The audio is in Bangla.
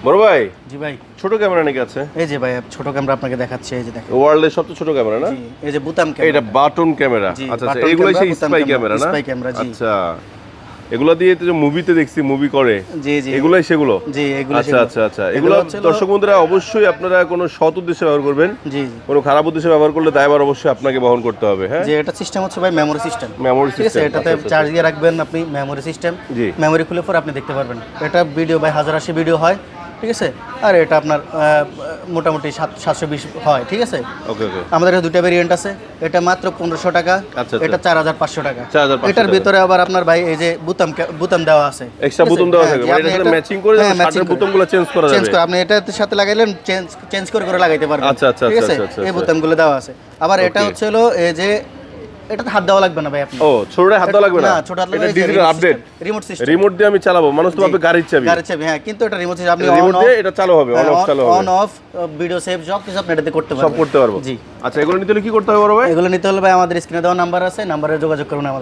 বড় ভাই, জি ভাই, ছোট ক্যামেরা নাকি আছে? এই যে ভাই ছোট ক্যামেরা আপনাকে দেখাচ্ছি, এই যে দেখেন ওয়ার্ল্ডের সবচেয়ে ছোট ক্যামেরা না? জি, এই যে বুতাম ক্যামেরা, এটা বাটন ক্যামেরা। জি, আচ্ছা আচ্ছা, বাটন এইগুলাই ক্যামেরা, সেই বুতাম স্পাই ক্যামেরা, ক্যামেরা না? স্পাই ক্যামেরা, জি। আচ্ছা, এগুলা দিয়ে তো যে মুভিতে দেখছি মুভি করে, জি জি, এগুলাই সেগুলো? জি এগুলো আচ্ছা আচ্ছা আচ্ছা, এগুলো দর্শক বন্ধুরা অবশ্যই আপনারা কোনো সৎ উদ্দেশ্যে ব্যবহার করবেন। জি, কোনো খারাপ উদ্দেশ্যে ব্যবহার করলে দায়ভার অবশ্যই আপনাকে বহন করতে হবে। হ্যাঁ, যে এটা সিস্টেম হচ্ছে ভাই মেমোরি সিস্টেম, মেমোরি ঠিক আছে, সিস্টেম। এটাতে চার্জ দিয়ে রাখবেন আপনি, মেমোরি সিস্টেম, জি, মেমোরি খুলে পর আপনি দেখতে পারবেন। এটা ভিডিও ভাই 1080 ভিডিও হয়, ঠিক আছে, আর এটা আপনার মোটামুটি 720 হয়, ঠিক আছে। ওকে ওকে। আমাদের কাছে দুটো ভেরিয়েন্ট আছে, এটা মাত্র 1500 টাকা, আচ্ছা, এটা 4500 টাকা। 4500 এটার ভিতরে আবার আপনার ভাই এই যে বুতাম দেওয়া আছে, এক্সট্রা বুতাম দেওয়া থাকে, মানে এটার সাথে ম্যাচিং করে শার্টের বুতামগুলো চেঞ্জ করা যাবে। চেঞ্জ করে আপনি এটার সাথে লাগাইলেন, চেঞ্জ করে লাগাইতে পারবেন। আচ্ছা আচ্ছা ঠিক আছে, আচ্ছা, এই বুতামগুলো দেওয়া আছে। আবার এটা হচ্ছে হলো এই যে এটাতে হাত দেওয়া লাগবে না ভাই আপনি। ও, ছোটটা হাত দেওয়া লাগবে না? ছোট হাত লাগবে, এটা digital update, remote system, remote দিয়ে আমি চালাবো। মানুষ তো ভাবে গাড়ির চাবি। হ্যাঁ, কিন্তু এটা রিমোট সিস্টেম, আপনি রিমোট দিয়ে এটা চালু হবে, অন অফ চালু হবে, অন অফ, ভিডিও সেভ সব কিছু আপনি এটাতে করতে পারবেন, সব করতে পারবো। জি। আচ্ছা, এগুলো নিতে হলে কি করতে হবে বড় ভাই? এগুলো নিতে হলে ভাই আমাদের স্ক্রিনে দেওয়া নাম্বার আছে, নাম্বারে যোগাযোগ করুন আমাদের।